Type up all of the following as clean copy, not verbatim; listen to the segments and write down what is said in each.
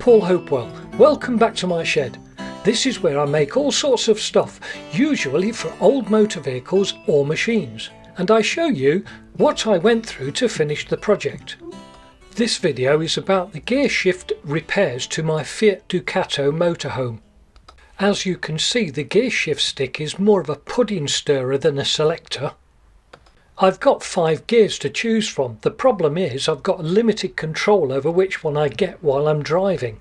Paul Hopewell. Welcome back to my shed. This is where I make all sorts of stuff, usually for old motor vehicles or machines, and I show you what I went through to finish the project. This video is about the gear shift repairs to my Fiat Ducato motorhome. As you can see, the gear shift stick is more of a pudding stirrer than a selector. I've got 5 gears to choose from. The problem is I've got limited control over which one I get while I'm driving.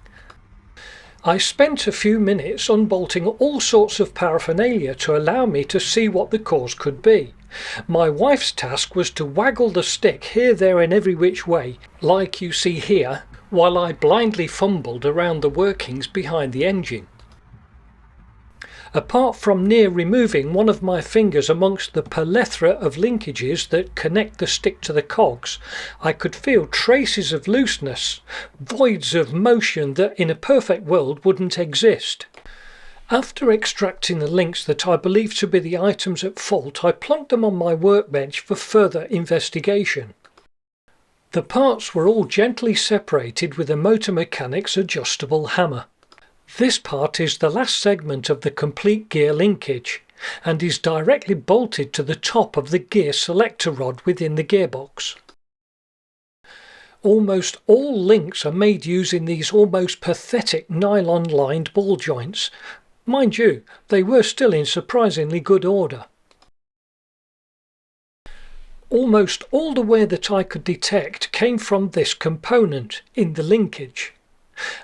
I spent a few minutes unbolting all sorts of paraphernalia to allow me to see what the cause could be. My wife's task was to waggle the stick here, there and every which way, like you see here, while I blindly fumbled around the workings behind the engine. Apart from near removing one of my fingers amongst the plethora of linkages that connect the stick to the cogs, I could feel traces of looseness, voids of motion that in a perfect world wouldn't exist. After extracting the links that I believed to be the items at fault, I plunked them on my workbench for further investigation. The parts were all gently separated with a motor mechanic's adjustable hammer. This part is the last segment of the complete gear linkage and is directly bolted to the top of the gear selector rod within the gearbox. Almost all links are made using these almost pathetic nylon-lined ball joints. Mind you, they were still in surprisingly good order. Almost all the wear that I could detect came from this component in the linkage.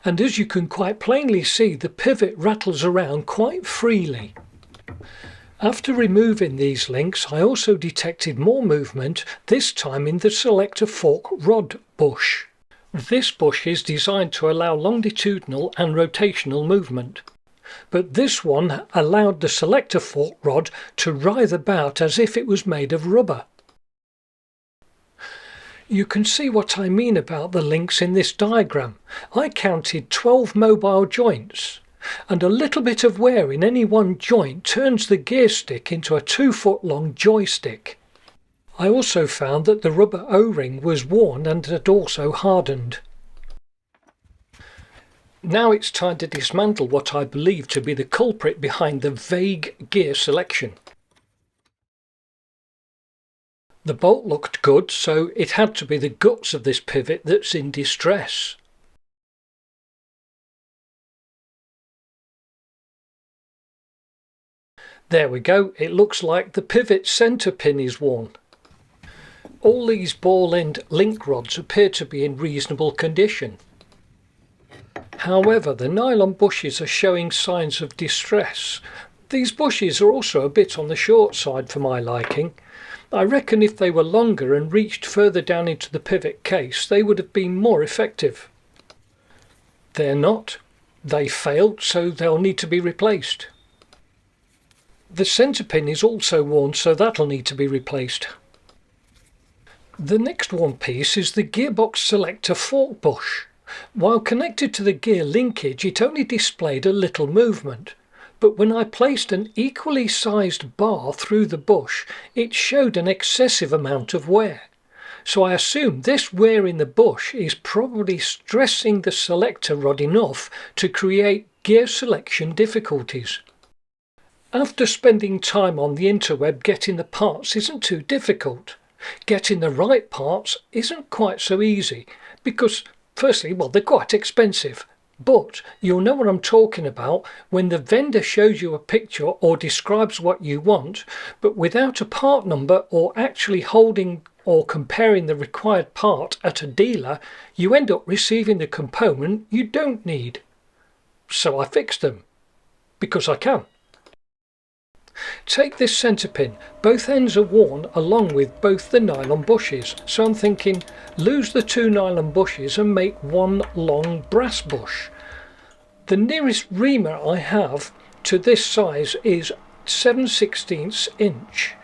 And as you can quite plainly see, the pivot rattles around quite freely. After removing these links, I also detected more movement, this time in the selector fork rod bush. This bush is designed to allow longitudinal and rotational movement, but this one allowed the selector fork rod to writhe about as if it was made of rubber. You can see what I mean about the links in this diagram. I counted 12 mobile joints, and a little bit of wear in any one joint turns the gear stick into a 2-foot long joystick. I also found that the rubber O-ring was worn and had also hardened. Now it's time to dismantle what I believe to be the culprit behind the vague gear selection. The bolt looked good, so it had to be the guts of this pivot that's in distress. There we go, it looks like the pivot centre pin is worn. All these ball end link rods appear to be in reasonable condition. However, the nylon bushes are showing signs of distress. These bushes are also a bit on the short side for my liking. I reckon if they were longer and reached further down into the pivot case, they would have been more effective. They're not. They failed, so they'll need to be replaced. The centre pin is also worn, so that'll need to be replaced. The next one piece is the gearbox selector fork bush. While connected to the gear linkage, it only displayed a little movement. But when I placed an equally sized bar through the bush, it showed an excessive amount of wear. So I assume this wear in the bush is probably stressing the selector rod enough to create gear selection difficulties. After spending time on the interweb, getting the parts isn't too difficult. Getting the right parts isn't quite so easy because, firstly, they're quite expensive. But you'll know what I'm talking about when the vendor shows you a picture or describes what you want, but without a part number or actually holding or comparing the required part at a dealer, you end up receiving the component you don't need. So I fixed them, because I can. Take this centre pin. Both ends are worn along with both the nylon bushes, so I'm thinking lose the 2 nylon bushes and make one long brass bush. The nearest reamer I have to this size is 7/16 inch.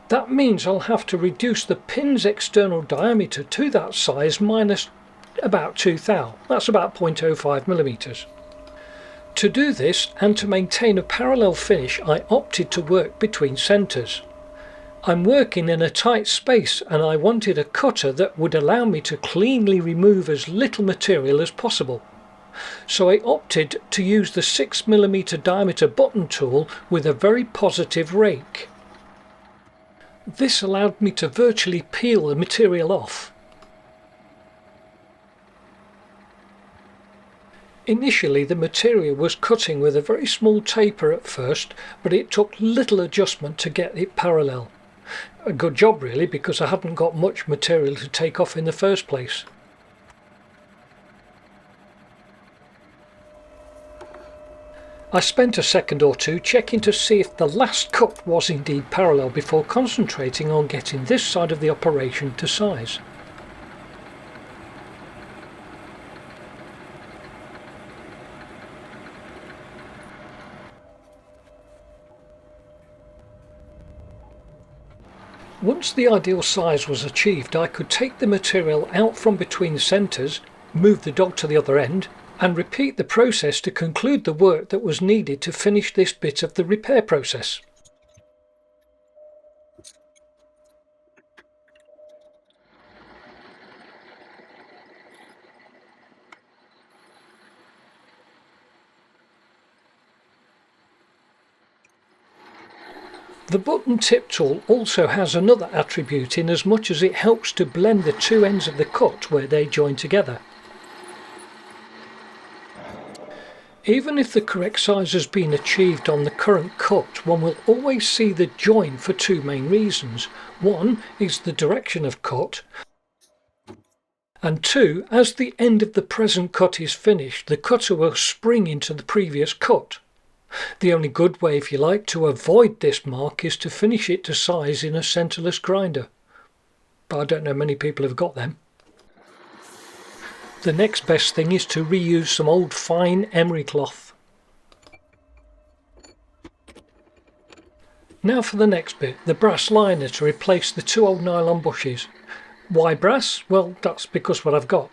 That means I'll have to reduce the pin's external diameter to that size minus about 2 thou. That's about 0.05 millimeters. To do this, and to maintain a parallel finish, I opted to work between centres. I'm working in a tight space and I wanted a cutter that would allow me to cleanly remove as little material as possible. so I opted to use the 6mm diameter button tool with a very positive rake. This allowed me to virtually peel the material off. Initially the material was cutting with a very small taper at first, but it took little adjustment to get it parallel. A good job really, because I hadn't got much material to take off in the first place. I spent a second or two checking to see if the last cut was indeed parallel before concentrating on getting this side of the operation to size. Once the ideal size was achieved, I could take the material out from between the centres, move the dog to the other end, and repeat the process to conclude the work that was needed to finish this bit of the repair process. The button tip tool also has another attribute in as much as it helps to blend the two ends of the cut where they join together. Even if the correct size has been achieved on the current cut, one will always see the join for two main reasons. One is the direction of cut, and two, as the end of the present cut is finished, the cutter will spring into the previous cut. The only good way, if you like, to avoid this mark is to finish it to size in a centerless grinder. But I don't know many people have got them. The next best thing is to reuse some old fine emery cloth. Now for the next bit, the brass liner to replace the two old nylon bushes. Why brass? Well, that's because what I've got.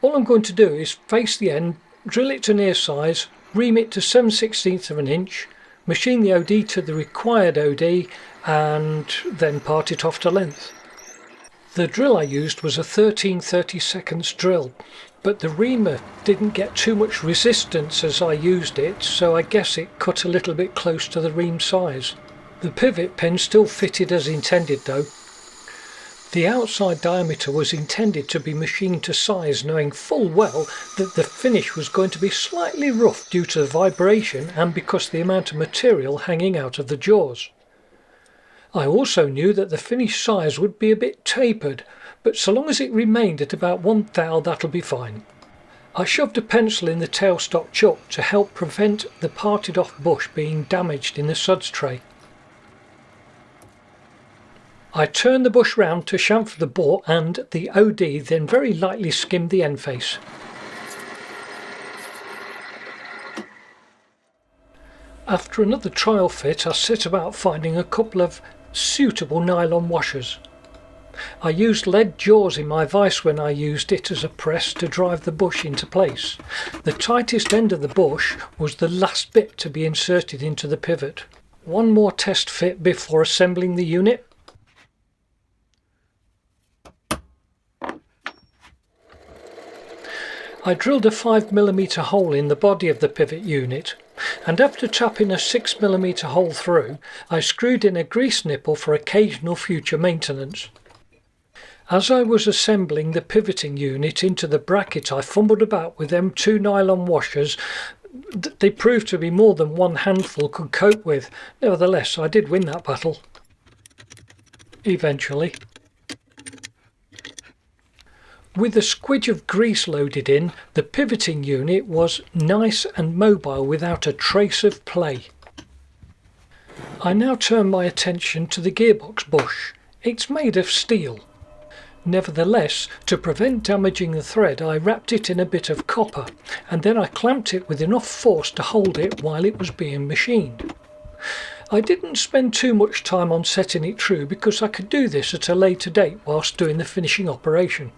All I'm going to do is face the end, drill it to near size, ream it to 7/16 of an inch, machine the OD to the required OD, and then part it off to length. The drill I used was a 13/32 drill, but the reamer didn't get too much resistance as I used it, so I guess it cut a little bit close to the ream size. The pivot pin still fitted as intended though. The outside diameter was intended to be machined to size, knowing full well that the finish was going to be slightly rough due to the vibration and because of the amount of material hanging out of the jaws. I also knew that the finished size would be a bit tapered, but so long as it remained at about 1/1000, that'll be fine. I shoved a pencil in the tailstock chuck to help prevent the parted off bush being damaged in the suds tray. I turned the bush round to chamfer the bore and the OD, then very lightly skimmed the end face. After another trial fit, I set about finding a couple of suitable nylon washers. I used lead jaws in my vise when I used it as a press to drive the bush into place. The tightest end of the bush was the last bit to be inserted into the pivot. One more test fit before assembling the unit. I drilled a 5mm hole in the body of the pivot unit, and after tapping a 6mm hole through, I screwed in a grease nipple for occasional future maintenance. As I was assembling the pivoting unit into the bracket, I fumbled about with them two nylon washers. They proved to be more than one handful could cope with. Nevertheless, I did win that battle. Eventually. With a squidge of grease loaded in, the pivoting unit was nice and mobile without a trace of play. I now turn my attention to the gearbox bush. It's made of steel. Nevertheless, to prevent damaging the thread, I wrapped it in a bit of copper, and then I clamped it with enough force to hold it while it was being machined. I didn't spend too much time on setting it true because I could do this at a later date whilst doing the finishing operation.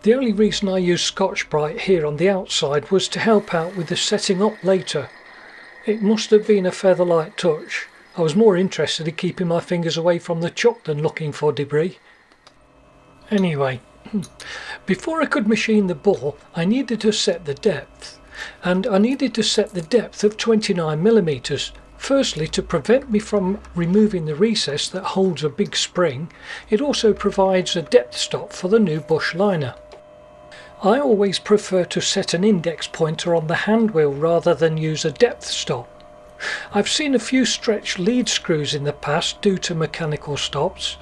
The only reason I used Scotch-Brite here on the outside was to help out with the setting up later. It must have been a feather-light touch. I was more interested in keeping my fingers away from the chuck than looking for debris. Anyway, Before I could machine the bore, I needed to set the depth, and I needed to set the depth of 29mm. Firstly, to prevent me from removing the recess that holds a big spring, it also provides a depth stop for the new bush liner. I always prefer to set an index pointer on the hand wheel rather than use a depth stop. I've seen a few stretched lead screws in the past due to mechanical stops,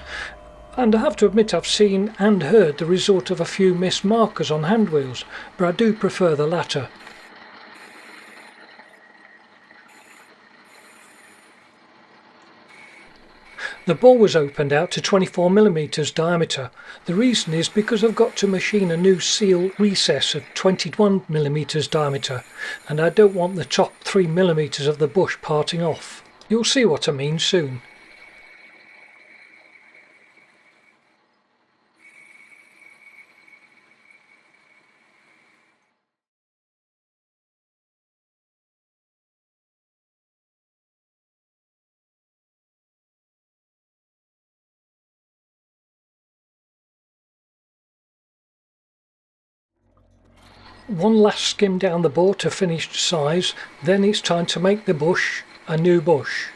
and I have to admit I've seen and heard the result of a few missed markers on hand wheels, but I do prefer the latter. The bore was opened out to 24mm diameter. The reason is because I've got to machine a new seal recess of 21mm diameter, and I don't want the top 3mm of the bush parting off. You'll see what I mean soon. One last skim down the bore to finished size, then it's time to make the bush a new bush.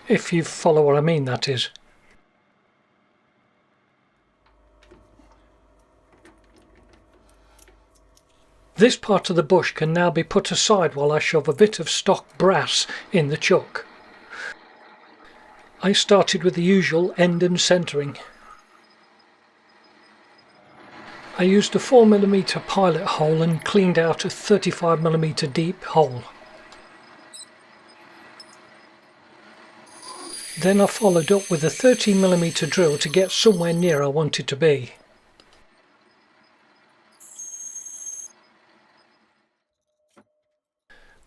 If you follow what I mean, that is. This part of the bush can now be put aside while I shove a bit of stock brass in the chuck. I started with the usual end and centering. I used a 4mm pilot hole and cleaned out a 35mm deep hole. Then I followed up with a 13mm drill to get somewhere near I wanted to be.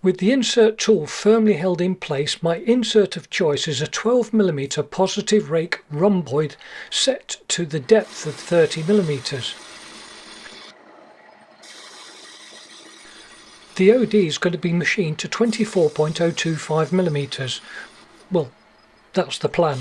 With the insert tool firmly held in place, my insert of choice is a 12mm positive rake rhomboid set to the depth of 30mm. The OD is going to be machined to 24.025mm. Well, that's the plan.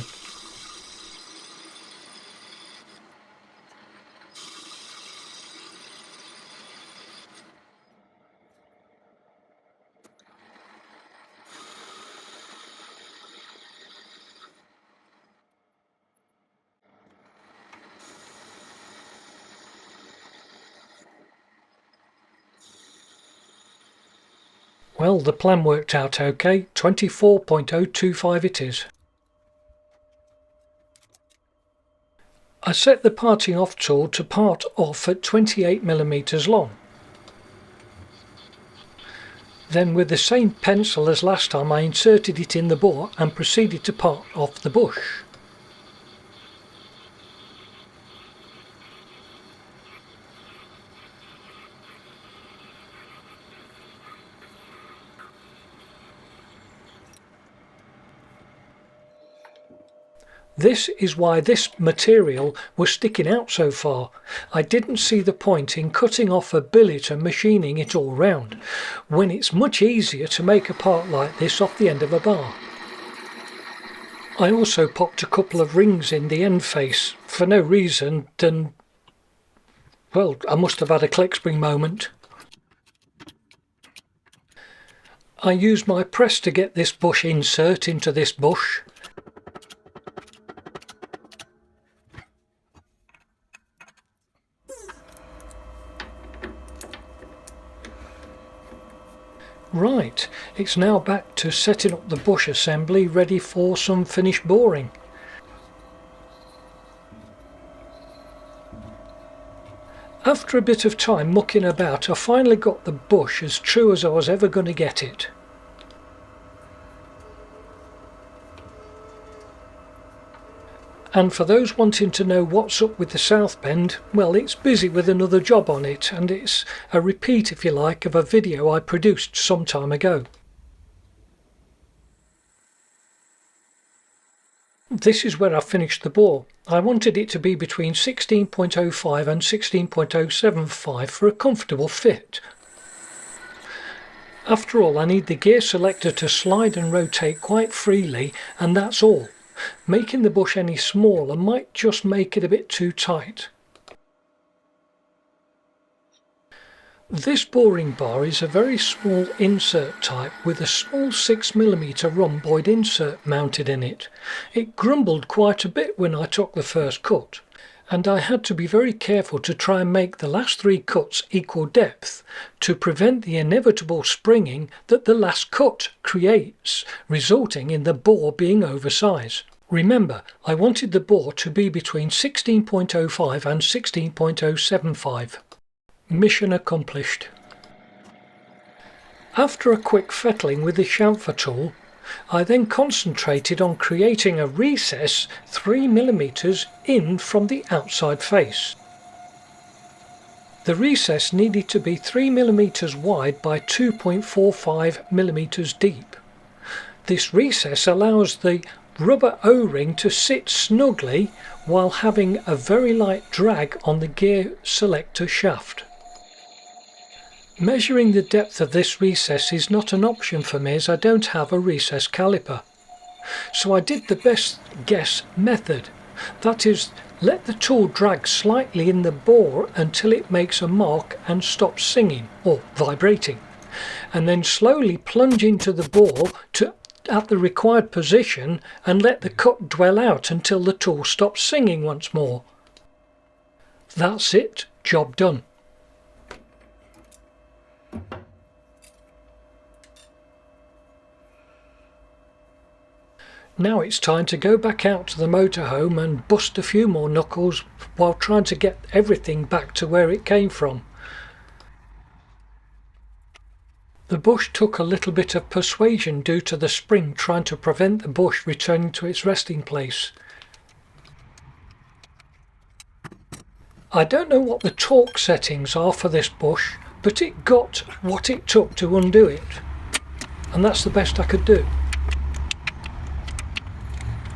Well, the plan worked out okay. 24.025 it is. I set the parting off tool to part off at 28mm long. Then with the same pencil as last time I inserted it in the bore and proceeded to part off the bush. This is why this material was sticking out so far. I didn't see the point in cutting off a billet and machining it all round, when it's much easier to make a part like this off the end of a bar. I also popped a couple of rings in the end face, for no reason than, well, I must have had a click spring moment. I used my press to get this bush insert into this bush. Right, it's now back to setting up the bush assembly ready for some finished boring. After a bit of time mucking about, I finally got the bush as true as I was ever going to get it. And for those wanting to know what's up with the south bend, well, it's busy with another job on it, and it's a repeat, if you like, of a video I produced some time ago. This is where I finished the bore. I wanted it to be between 16.05 and 16.075 for a comfortable fit. After all, I need the gear selector to slide and rotate quite freely, and that's all. Making the bush any smaller might just make it a bit too tight. This boring bar is a very small insert type with a small 6mm rhomboid insert mounted in it. It grumbled quite a bit when I took the first cut, and I had to be very careful to try and make the last 3 cuts equal depth to prevent the inevitable springing that the last cut creates, resulting in the bore being oversized. Remember, I wanted the bore to be between 16.05 and 16.075. Mission accomplished. After a quick fettling with the chamfer tool, I then concentrated on creating a recess 3mm in from the outside face. The recess needed to be 3mm wide by 2.45mm deep. This recess allows the rubber O-ring to sit snugly while having a very light drag on the gear selector shaft. Measuring the depth of this recess is not an option for me as I don't have a recess caliper. So I did the best guess method. That is, let the tool drag slightly in the bore until it makes a mark and stops singing or vibrating, and then slowly plunge into the bore at the required position and let the cut dwell out until the tool stops singing once more. That's it, job done. Now it's time to go back out to the motorhome and bust a few more knuckles while trying to get everything back to where it came from. The bush took a little bit of persuasion due to the spring trying to prevent the bush returning to its resting place. I don't know what the torque settings are for this bush, but it got what it took to undo it, and that's the best I could do.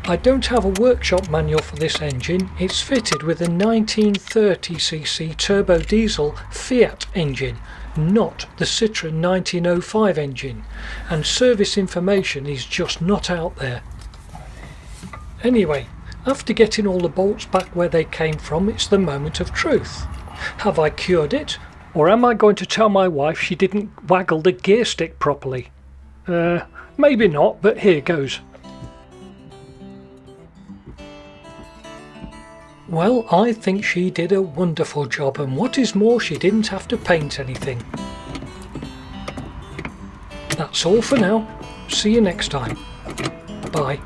I don't have a workshop manual for this engine. It's fitted with a 1930cc turbo diesel Fiat engine, not the Citroën 1905 engine, and service information is just not out there. Anyway, after getting all the bolts back where they came from, it's the moment of truth. Have I cured it, or am I going to tell my wife she didn't waggle the gear stick properly? Maybe not, but here goes. Well, I think she did a wonderful job, and what is more, she didn't have to paint anything. That's all for now. See you next time. Bye.